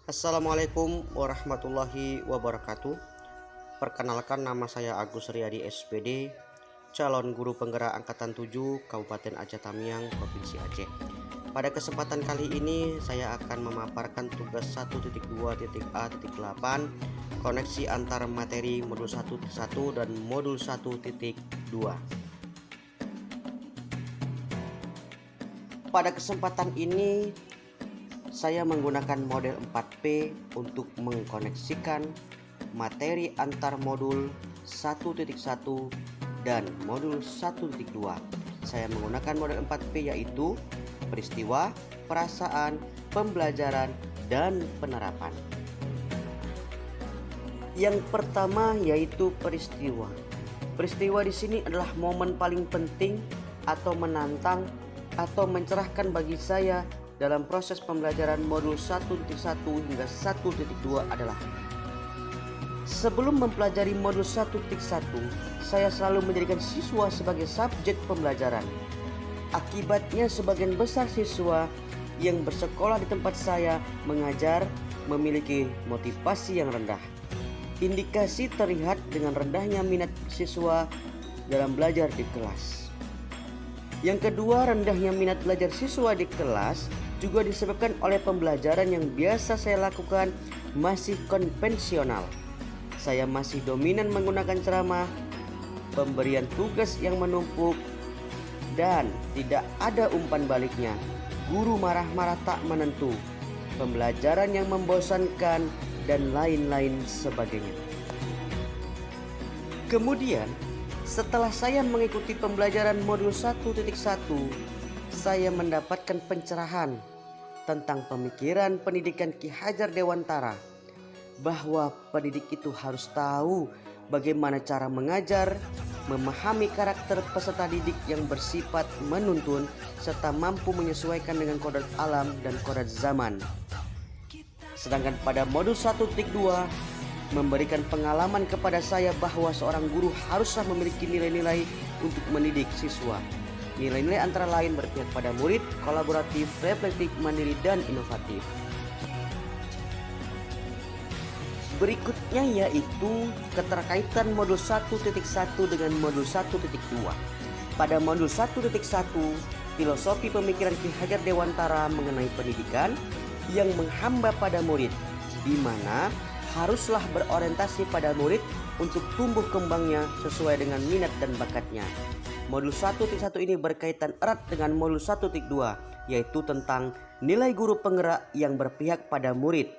Assalamualaikum warahmatullahi wabarakatuh. Perkenalkan, nama saya Agus Riyadi SPD, calon guru penggerak angkatan 7 Kabupaten Aceh Tamiang, Provinsi Aceh. Pada kesempatan kali ini saya akan memaparkan tugas 1.2.A.8 koneksi antar materi modul 1.1 dan modul 1.2. Pada kesempatan ini saya menggunakan model 4P untuk mengkoneksikan materi antar modul 1.1 dan modul 1.2. Saya menggunakan model 4P yaitu peristiwa, perasaan, pembelajaran, dan penerapan. Yang pertama yaitu peristiwa. Peristiwa di sini adalah momen paling penting atau menantang atau mencerahkan bagi saya dalam proses pembelajaran modul 1.1 hingga 1.2 adalah sebelum mempelajari modul 1.1, saya selalu menjadikan siswa sebagai subjek pembelajaran. Akibatnya sebagian besar siswa yang bersekolah di tempat saya mengajar memiliki motivasi yang rendah. Indikasi terlihat dengan rendahnya minat siswa dalam belajar di kelas. Yang kedua, rendahnya minat belajar siswa di kelas juga disebabkan oleh pembelajaran yang biasa saya lakukan masih konvensional. Saya masih dominan menggunakan ceramah, pemberian tugas yang menumpuk, dan tidak ada umpan baliknya. Guru marah-marah tak menentu, pembelajaran yang membosankan, dan lain-lain sebagainya. Kemudian, setelah saya mengikuti pembelajaran modul 1.1, saya mendapatkan pencerahan tentang pemikiran pendidikan Ki Hajar Dewantara, bahwa pendidik itu harus tahu bagaimana cara mengajar, memahami karakter peserta didik yang bersifat menuntun, serta mampu menyesuaikan dengan kodrat alam dan kodrat zaman. Sedangkan pada modul 1.2 memberikan pengalaman kepada saya bahwa seorang guru haruslah memiliki nilai-nilai untuk mendidik siswa. Nilai-nilai antara lain berpihak pada murid, kolaboratif, reflektif, mandiri, dan inovatif. Berikutnya yaitu keterkaitan modul 1.1 dengan modul 1.2. Pada modul 1.1, filosofi pemikiran Ki Hajar Dewantara mengenai pendidikan yang menghamba pada murid, di mana haruslah berorientasi pada murid untuk tumbuh kembangnya sesuai dengan minat dan bakatnya. Modul 1.1 ini berkaitan erat dengan modul 1.2, yaitu tentang nilai guru penggerak yang berpihak pada murid.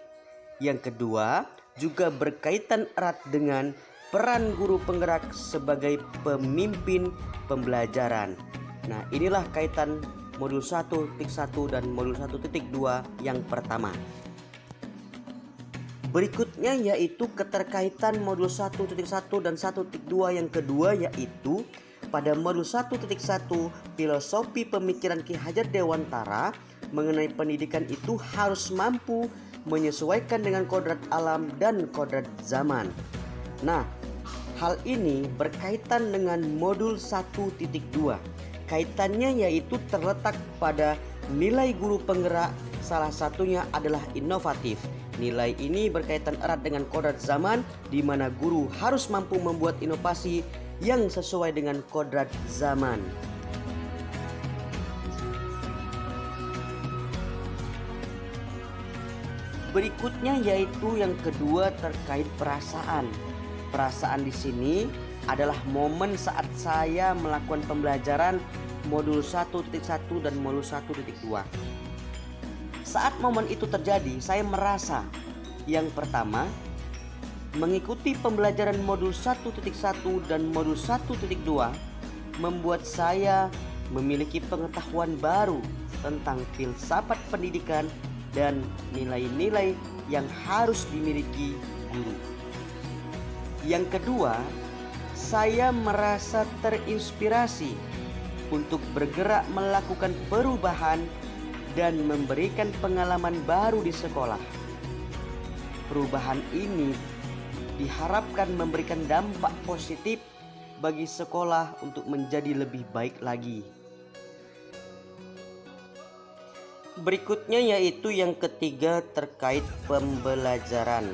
Yang kedua, juga berkaitan erat dengan peran guru penggerak sebagai pemimpin pembelajaran. Nah, inilah kaitan modul 1.1 dan modul 1.2 yang pertama. Berikutnya yaitu keterkaitan modul 1.1 dan 1.2 yang kedua, yaitu pada modul 1.1 filosofi pemikiran Ki Hajar Dewantara mengenai pendidikan itu harus mampu menyesuaikan dengan kodrat alam dan kodrat zaman. Nah, hal ini berkaitan dengan modul 1.2. Kaitannya yaitu terletak pada nilai guru penggerak, salah satunya adalah inovatif. Nilai ini berkaitan erat dengan kodrat zaman, di mana guru harus mampu membuat inovasi yang sesuai dengan kodrat zaman. Berikutnya yaitu yang kedua terkait perasaan. Perasaan di sini adalah momen saat saya melakukan pembelajaran modul 1.1 dan modul 1.2. Saat momen itu terjadi, saya merasa yang pertama, mengikuti pembelajaran modul 1.1 dan modul 1.2 membuat saya memiliki pengetahuan baru tentang filsafat pendidikan dan nilai-nilai yang harus dimiliki guru. Yang kedua, saya merasa terinspirasi untuk bergerak melakukan perubahan dan memberikan pengalaman baru di sekolah. Perubahan ini diharapkan memberikan dampak positif bagi sekolah untuk menjadi lebih baik lagi. Berikutnya yaitu yang ketiga terkait pembelajaran,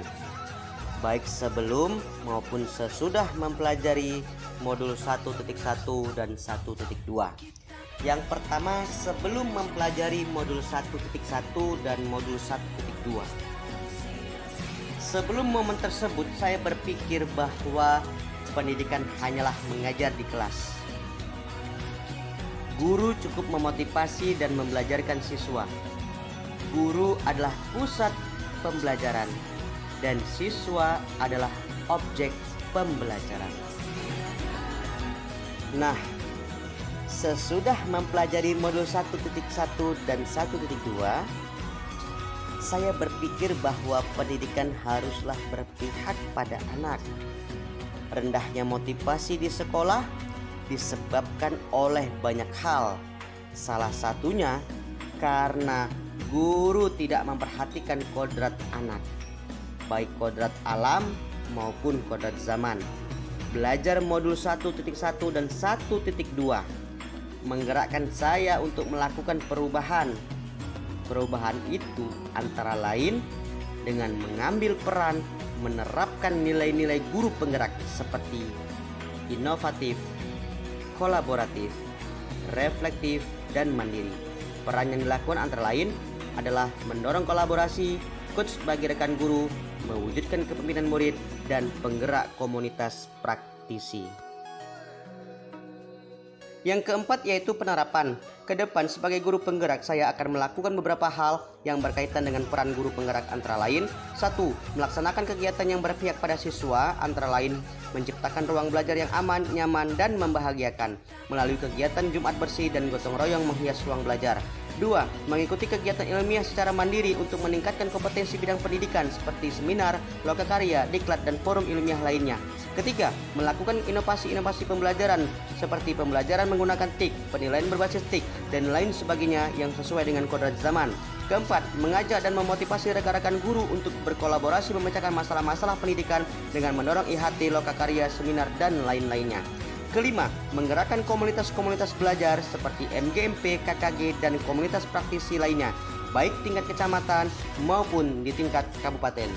baik sebelum maupun sesudah mempelajari modul 1.1 dan 1.2. Yang pertama, sebelum mempelajari modul 1.1 dan modul 1.2. Sebelum momen tersebut, saya berpikir bahwa pendidikan hanyalah mengajar di kelas. Guru cukup memotivasi dan membelajarkan siswa. Guru adalah pusat pembelajaran dan siswa adalah objek pembelajaran. Nah, sesudah mempelajari modul 1.1 dan 1.2, saya berpikir bahwa pendidikan haruslah berpihak pada anak. Rendahnya motivasi di sekolah disebabkan oleh banyak hal. Salah satunya karena guru tidak memperhatikan kodrat anak, baik kodrat alam maupun kodrat zaman. Belajar modul 1.1 dan 1.2 menggerakkan saya untuk melakukan perubahan. Perubahan itu antara lain dengan mengambil peran menerapkan nilai-nilai guru penggerak seperti inovatif, kolaboratif, reflektif, dan mandiri. Peran yang dilakukan antara lain adalah mendorong kolaborasi, coach bagi rekan guru, mewujudkan kepemimpinan murid, dan penggerak komunitas praktisi. Yang keempat yaitu penerapan. Ke depan sebagai guru penggerak, saya akan melakukan beberapa hal yang berkaitan dengan peran guru penggerak, antara lain 1. Melaksanakan kegiatan yang berpihak pada siswa, antara lain menciptakan ruang belajar yang aman, nyaman, dan membahagiakan melalui kegiatan Jumat bersih dan gotong royong menghias ruang belajar. 2. Mengikuti kegiatan ilmiah secara mandiri untuk meningkatkan kompetensi bidang pendidikan seperti seminar, lokakarya, diklat, dan forum ilmiah lainnya. Ketiga, melakukan inovasi-inovasi pembelajaran seperti pembelajaran menggunakan TIK, penilaian berbasis TIK, dan lain sebagainya yang sesuai dengan kodrat zaman. Keempat, mengajak dan memotivasi rekan-rekan guru untuk berkolaborasi memecahkan masalah-masalah pendidikan dengan mendorong IHT, lokakarya, seminar, dan lain-lainnya. Kelima, menggerakkan komunitas-komunitas belajar seperti MGMP, KKG, dan komunitas praktisi lainnya, baik tingkat kecamatan maupun di tingkat kabupaten.